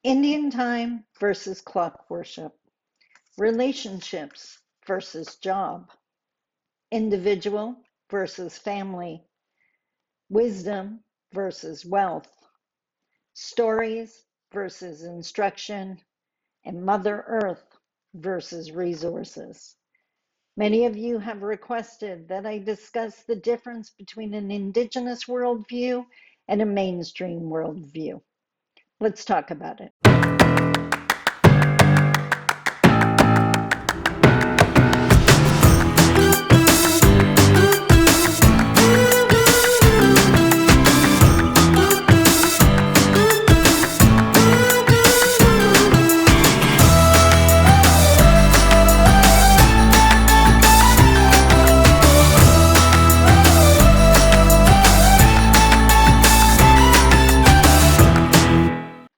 Indian time versus clock worship, relationships versus job, individual versus family, wisdom versus wealth, stories versus instruction, and Mother Earth versus resources. Many of you have requested that I discuss the difference between an Indigenous worldview and a mainstream worldview. Let's talk about it.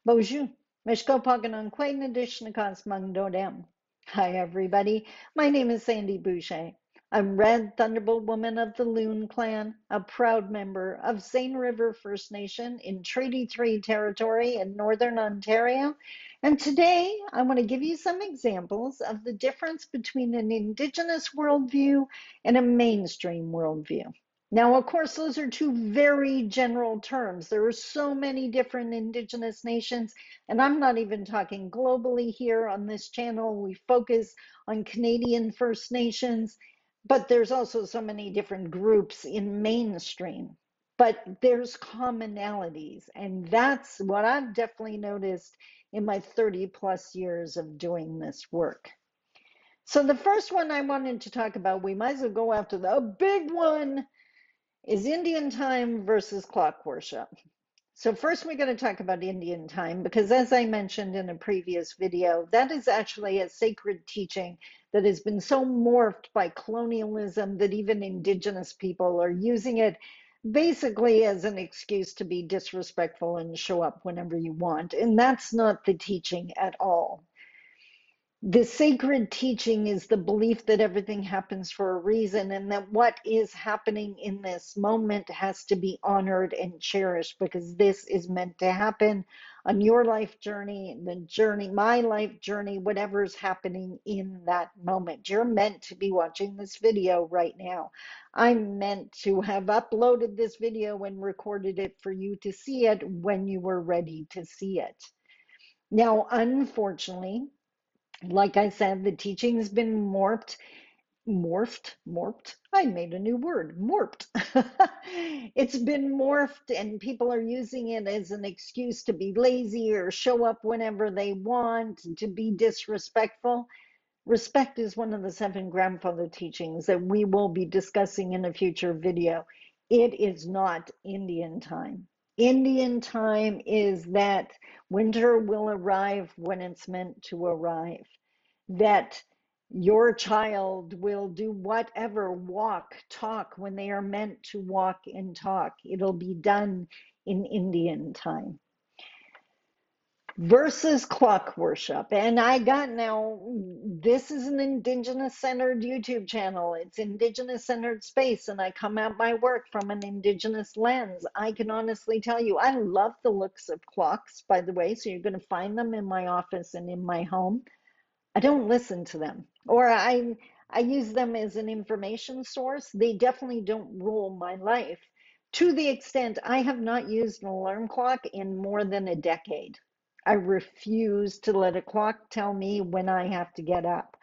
Bonjour. Mishko Paganon Quainadishnakas Mangdodem. Hi, everybody. My name is Sandy Boucher. I'm Red Thunderbolt Woman of the Loon Clan, a proud member of Seine River First Nation in Treaty 3 territory in Northern Ontario. And today I want to give you some examples of the difference between an Indigenous worldview and a mainstream worldview. Now, of course, those are two very general terms. There are so many different Indigenous nations, and I'm not even talking globally here on this channel. We focus on Canadian First Nations, but there's also so many different groups in mainstream. But there's commonalities, and that's what I've definitely noticed in my 30 plus years of doing this work. So the first one I wanted to talk about, we might as well go after the big one, is Indian time versus clock worship. So first we're going to talk about Indian time because, as I mentioned in a previous video, that is actually a sacred teaching that has been so morphed by colonialism that even Indigenous people are using it basically as an excuse to be disrespectful and show up whenever you want. And that's not the teaching at all. The sacred teaching is the belief that everything happens for a reason and that what is happening in this moment has to be honored and cherished because this is meant to happen on your life journey, the journey, my life journey, whatever's happening in that moment. You're meant to be watching this video right now. I'm meant to have uploaded this video and recorded it for you to see it when you were ready to see it. Now, unfortunately, like I said, the teaching has been morphed. I made a new word, morphed. It's been morphed, and people are using it as an excuse to be lazy or show up whenever they want, to be disrespectful. Respect is one of the 7 grandfather teachings that we will be discussing in a future video. It is not Indian time. Indian time is that winter will arrive when it's meant to arrive, that your child will do whatever, walk, talk when they are meant to walk and talk. It'll be done in Indian time. Versus clock worship. And I got now, this is an Indigenous centered YouTube channel. It's Indigenous centered space, and I come at my work from an Indigenous lens. I can honestly tell you, I love the looks of clocks, by the way, so you're going to find them in my office and in my home. I don't listen to them, or I use them as an information source. They definitely don't rule my life to the extent I have not used an alarm clock in more than a decade. I refuse to let a clock tell me when I have to get up.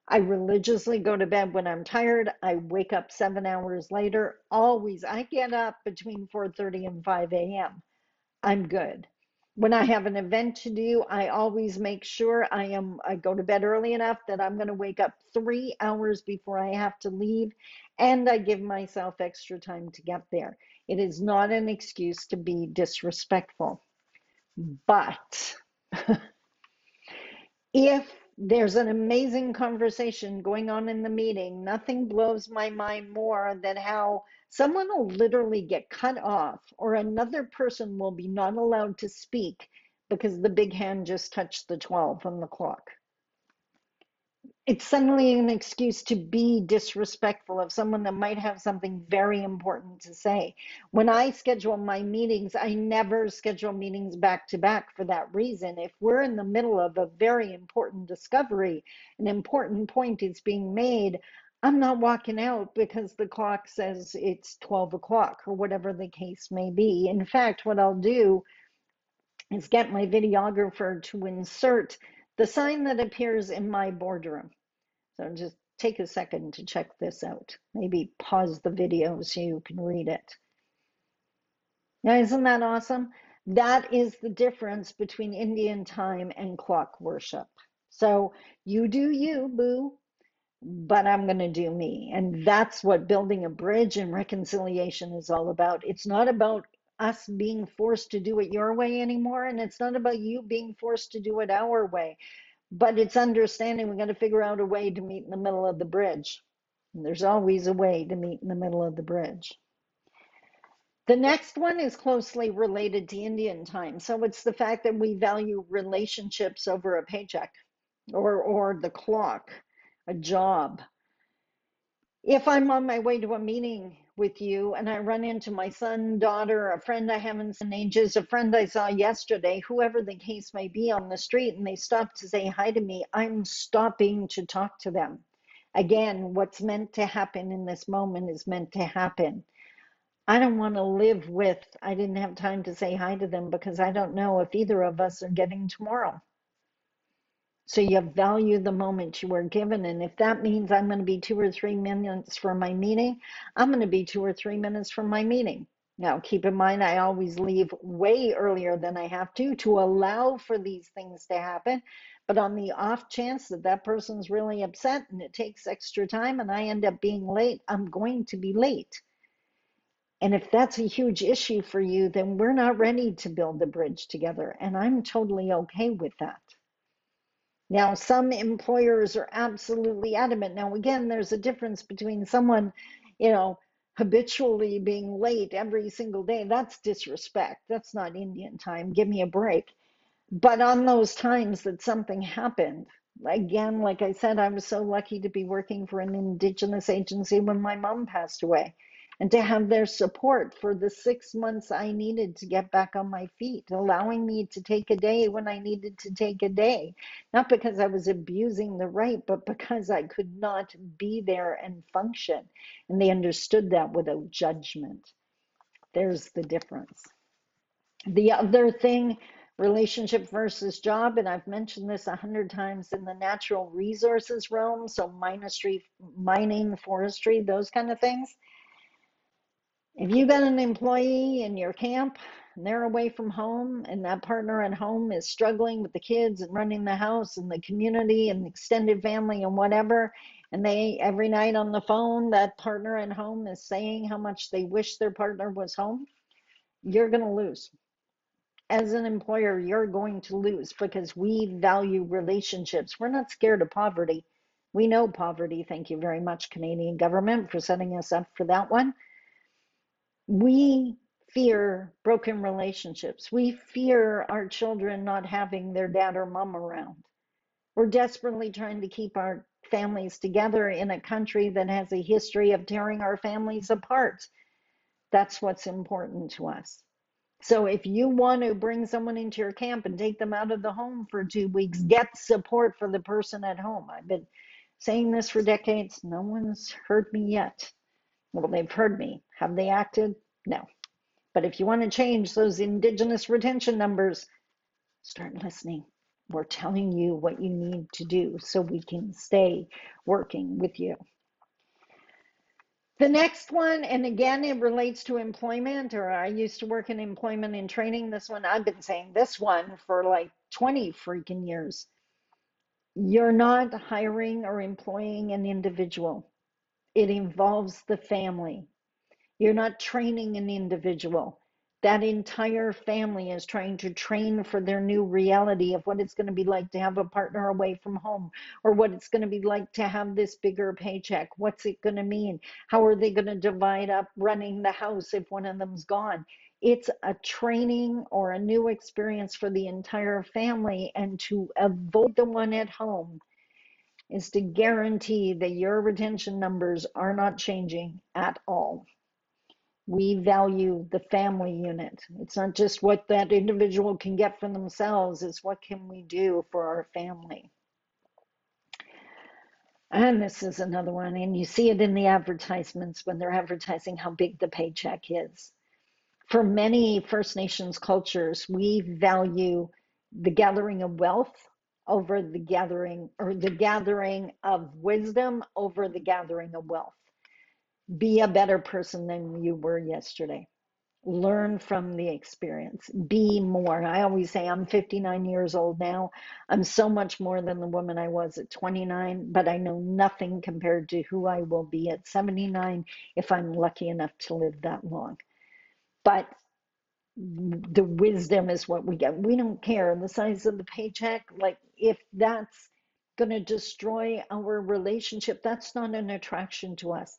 I religiously go to bed when I'm tired. I wake up 7 hours later. Always, I get up between 4:30 and 5 a.m. I'm good. When I have an event to do, I always make sure I go to bed early enough that I'm going to wake up 3 hours before I have to leave, and I give myself extra time to get there. It is not an excuse to be disrespectful. But if there's an amazing conversation going on in the meeting, nothing blows my mind more than how someone will literally get cut off or another person will be not allowed to speak because the big hand just touched the 12 on the clock. It's suddenly an excuse to be disrespectful of someone that might have something very important to say. When I schedule my meetings, I never schedule meetings back to back for that reason. If we're in the middle of a very important discovery, an important point is being made, I'm not walking out because the clock says it's 12 o'clock or whatever the case may be. In fact, what I'll do is get my videographer to insert the sign that appears in my boardroom. So just take a second to check this out. Maybe pause the video so you can read it. Now, isn't that awesome? That is the difference between Indian time and clock worship. So you do you, boo, but I'm going to do me. And that's what building a bridge and reconciliation is all about. It's not about us being forced to do it your way anymore. And it's not about you being forced to do it our way. But it's understanding we got to figure out a way to meet in the middle of the bridge. And there's always a way to meet in the middle of the bridge. The next one is closely related to Indian time. So it's the fact that we value relationships over a paycheck or the clock, a job. If I'm on my way to a meeting with you and I run into my son, daughter, a friend I haven't seen in ages, a friend I saw yesterday, whoever the case may be on the street, and they stop to say hi to me, I'm stopping to talk to them. Again, what's meant to happen in this moment is meant to happen. I don't want to live with, I didn't have time to say hi to them because I don't know if either of us are getting tomorrow. So you value the moment you are given. And if that means I'm going to be 2 or 3 minutes for my meeting, I'm going to be 2 or 3 minutes from my meeting. Now, keep in mind, I always leave way earlier than I have to allow for these things to happen. But on the off chance that that person's really upset and it takes extra time and I end up being late, I'm going to be late. And if that's a huge issue for you, then we're not ready to build the bridge together. And I'm totally okay with that. Now, some employers are absolutely adamant. Now, again, there's a difference between someone, habitually being late every single day. That's disrespect. That's not Indian time. Give me a break. But on those times that something happened, again, like I said, I was so lucky to be working for an Indigenous agency when my mom passed away and to have their support for the 6 months I needed to get back on my feet, allowing me to take a day when I needed to take a day, not because I was abusing the right, but because I could not be there and function. And they understood that without judgment. There's the difference. The other thing, relationship versus job, and I've mentioned this 100 times in the natural resources realm, so mining, forestry, those kind of things. If you've got an employee in your camp and they're away from home and that partner at home is struggling with the kids and running the house and the community and the extended family and whatever, and they every night on the phone, that partner at home is saying how much they wish their partner was home, you're going to lose. As an employer, you're going to lose because we value relationships. We're not scared of poverty. We know poverty. Thank you very much, Canadian government, for setting us up for that one. We fear broken relationships. We fear our children not having their dad or mom around. We're desperately trying to keep our families together in a country that has a history of tearing our families apart. That's what's important to us. So if you want to bring someone into your camp and take them out of the home for 2 weeks, get support for the person at home. I've been saying this for decades. No one's heard me yet. Well, they've heard me. Have they acted? No. But if you want to change those Indigenous retention numbers, start listening. We're telling you what you need to do so we can stay working with you. The next one, and again, it relates to employment, or I used to work in employment and training. This one, I've been saying this one for like 20 freaking years. You're not hiring or employing an individual. It involves the family. You're not training an individual. That entire family is trying to train for their new reality of what it's going to be like to have a partner away from home, or what it's going to be like to have this bigger paycheck. What's it going to mean? How are they going to divide up running the house if one of them's gone? It's a training or a new experience for the entire family, and to avoid the one at home, is to guarantee that your retention numbers are not changing at all. We value the family unit. It's not just what that individual can get for themselves, it's what can we do for our family. And this is another one, and you see it in the advertisements when they're advertising how big the paycheck is. For many First Nations cultures, we value the gathering of wealth over the gathering, or the gathering of wisdom over the gathering of wealth. Be a better person than you were yesterday. Learn from the experience. Be more. I always say I'm 59 years old now. I'm so much more than the woman I was at 29, but I know nothing compared to who I will be at 79 if I'm lucky enough to live that long. But the wisdom is what we get. We don't care the size of the paycheck. Like, if that's going to destroy our relationship, that's not an attraction to us.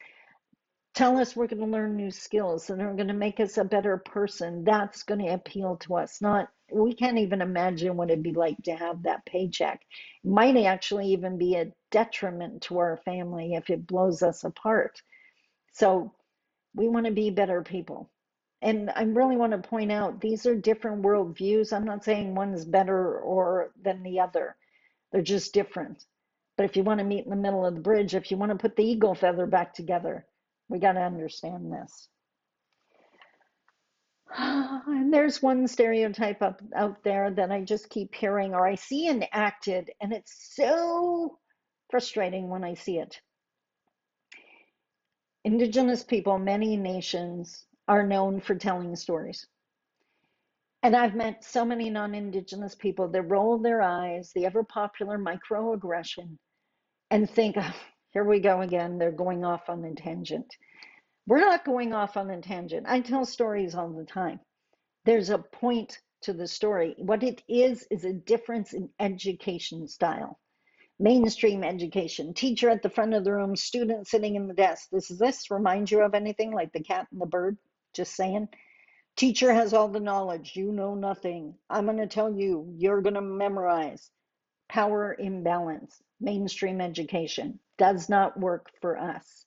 Tell us we're going to learn new skills and are going to make us a better person. That's going to appeal to us. Not, we can't even imagine what it'd be like to have that paycheck. It might actually even be a detriment to our family if it blows us apart. So we want to be better people. And I really want to point out, these are different worldviews. I'm not saying one's better or than the other. They're just different. But if you want to meet in the middle of the bridge, if you want to put the eagle feather back together, we got to understand this. And there's one stereotype out there that I just keep hearing, or I see enacted, and it's so frustrating when I see it. Indigenous people, many nations, are known for telling stories. And I've met so many non-Indigenous people that roll their eyes, the ever popular microaggression, and think, oh, here we go again, they're going off on a tangent. We're not going off on a tangent. I tell stories all the time. There's a point to the story. What it is a difference in education style. Mainstream education, teacher at the front of the room, student sitting in the desk. Does this remind you of anything like the cat and the bird? Just saying. Teacher has all the knowledge. You know nothing. I'm going to tell you, you're going to memorize. Power imbalance. Mainstream education does not work for us.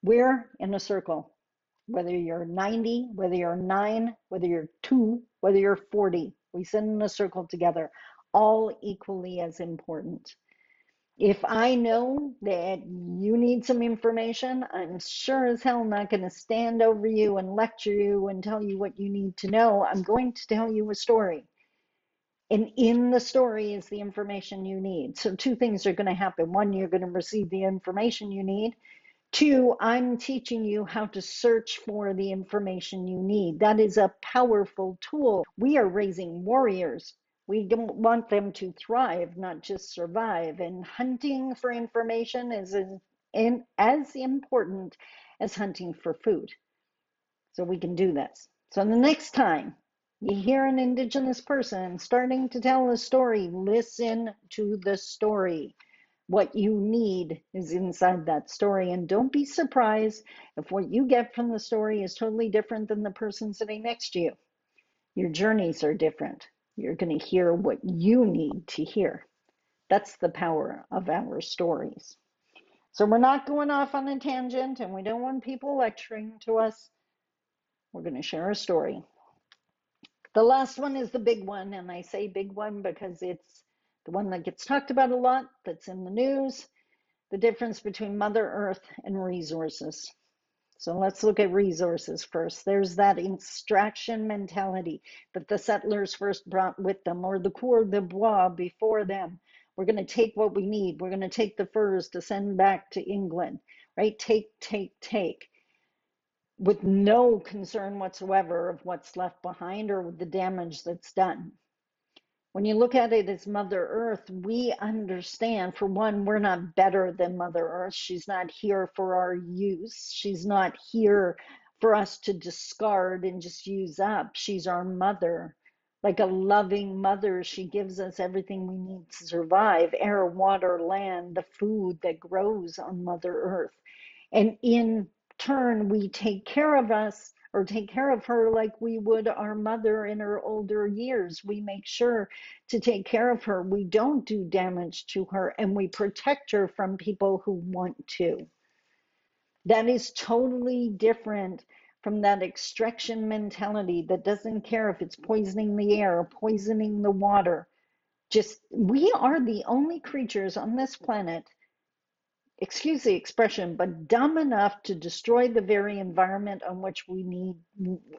We're in a circle. Whether you're 90, whether you're 9, whether you're 2, whether you're 40, we sit in a circle together, all equally as important. If I know that you need some information, I'm sure as hell not going to stand over you and lecture you and tell you what you need to know. I'm going to tell you a story. And in the story is the information you need. So two things are going to happen. One, you're going to receive the information you need. Two, I'm teaching you how to search for the information you need. That is a powerful tool. We are raising warriors. We don't want them to thrive, not just survive. And hunting for information is as important as hunting for food. So we can do this. So the next time you hear an Indigenous person starting to tell a story, listen to the story. What you need is inside that story. And don't be surprised if what you get from the story is totally different than the person sitting next to you. Your journeys are different. You're going to hear what you need to hear. That's the power of our stories. So we're not going off on a tangent, and we don't want people lecturing to us. We're going to share a story. The last one is the big one, and I say big one because it's the one that gets talked about a lot, that's in the news. The difference between Mother Earth and resources. So let's look at resources first. There's that extraction mentality that the settlers first brought with them, or the coureurs de bois before them. We're going to take what we need. We're going to take the furs to send back to England, right? Take, with no concern whatsoever of what's left behind or with the damage that's done. When you look at it as Mother Earth, we understand, for one, we're not better than Mother Earth. She's not here for our use. She's not here for us to discard and just use up. She's our mother. Like a loving mother, she gives us everything we need to survive: air, water, land, the food that grows on Mother Earth. And in turn, we take care of us, or take care of her like we would our mother in her older years. We make sure to take care of her. We don't do damage to her, and we protect her from people who want to. That is totally different from that extraction mentality that doesn't care if it's poisoning the air or poisoning the water. Just, we are the only creatures on this planet, excuse the expression, but dumb enough to destroy the very environment on which we need,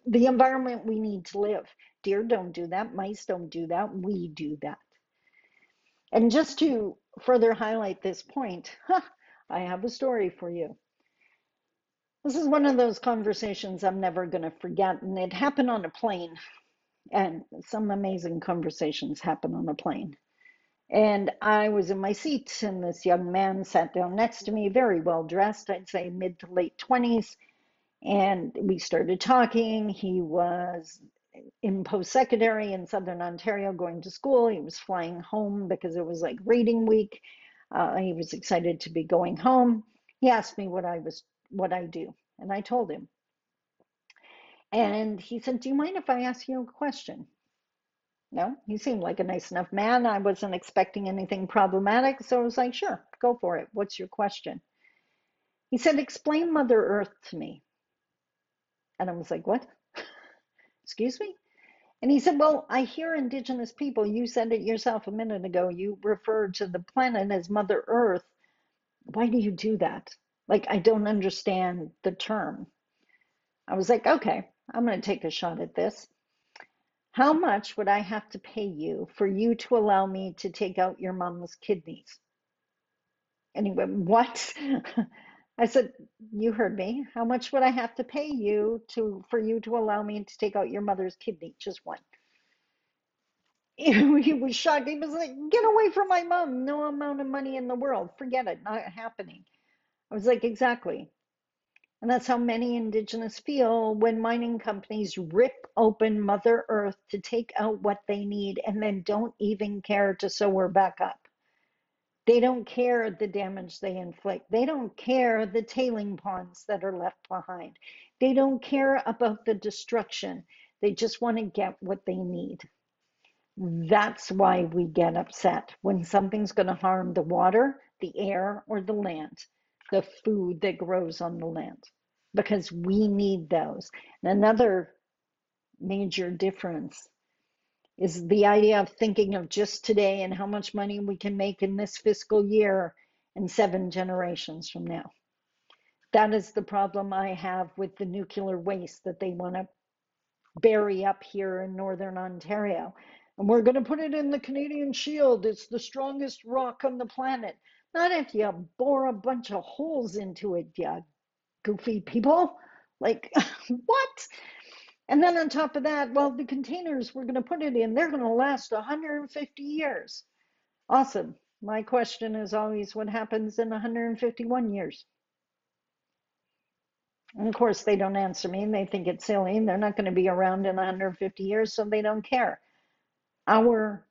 the environment we need to live. Deer don't do that. Mice don't do that. We do that. And just to further highlight this point, I have a story for you. This is one of those conversations I'm never going to forget, and it happened on a plane. And some amazing conversations happen on a plane. And I was in my seat, and this young man sat down next to me, very well dressed, I'd say mid to late 20s. And we started talking. He was in post-secondary in Southern Ontario going to school. He was flying home because it was like reading week. He was excited to be going home. He asked me what I do, and I told him. And he said, "Do you mind if I ask you a question?" No, he seemed like a nice enough man. I wasn't expecting anything problematic, so I was like, "Sure, go for it. What's your question?" He said, "Explain Mother Earth to me." And I was like, "What? Excuse me?" And he said, "Well, I hear Indigenous people, you said it yourself a minute ago, you refer to the planet as Mother Earth. Why do you do that? Like, I don't understand the term." I was like, "Okay, I'm going to take a shot at this. How much would I have to pay you for you to allow me to take out your mom's kidneys?" And he went, "What?" I said, "You heard me. How much would I have to pay you for you to allow me to take out your mother's kidney? Just one." He was shocked. He was like, "Get away from my mom. No amount of money in the world. Forget it. Not happening." I was like, "Exactly." And that's how many Indigenous feel when mining companies rip open Mother Earth to take out what they need and then don't even care to sew her back up. They don't care the damage they inflict. They don't care the tailing ponds that are left behind. They don't care about the destruction. They just want to get what they need. That's why we get upset when something's going to harm the water, the air, or the land, the food that grows on the land, because we need those. And another major difference is the idea of thinking of just today and how much money we can make in this fiscal year and 7 generations from now. That is the problem I have with the nuclear waste that they want to bury up here in Northern Ontario. And we're going to put it in the Canadian Shield. It's the strongest rock on the planet. Not if you bore a bunch of holes into it, you goofy people. Like, what? And then on top of that, well, the containers we're going to put it in, they're going to last 150 years. Awesome. My question is always, what happens in 151 years? And of course, they don't answer me, and they think it's silly, and they're not going to be around in 150 years, so they don't care. Our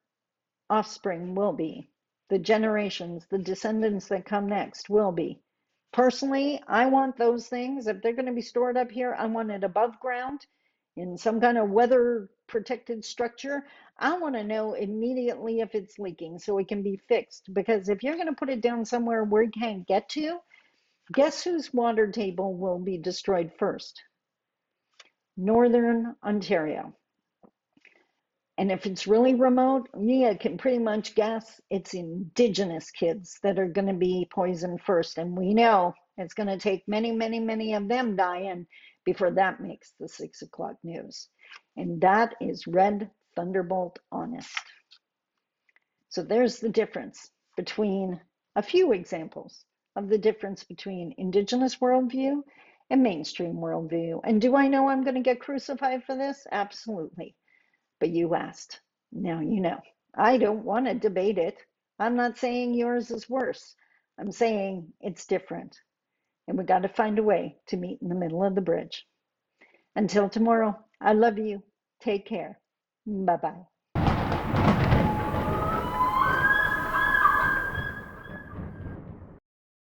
offspring will be. The generations, the descendants that come next will be. Personally, I want those things. If they're going to be stored up here, I want it above ground in some kind of weather protected structure. I want to know immediately if it's leaking so it can be fixed. Because if you're going to put it down somewhere where it can't get to, guess whose water table will be destroyed first? Northern Ontario. And if it's really remote, you can pretty much guess it's Indigenous kids that are going to be poisoned first. And we know it's going to take many, many, many of them dying before that makes the 6 o'clock news. And that is Red Thunderbolt honest. So there's the difference between a few examples of the difference between Indigenous worldview and mainstream worldview. And do I know I'm going to get crucified for this? Absolutely. But you asked. Now you know. I don't want to debate it. I'm not saying yours is worse. I'm saying it's different. And we got to find a way to meet in the middle of the bridge. Until tomorrow, I love you. Take care. Bye-bye.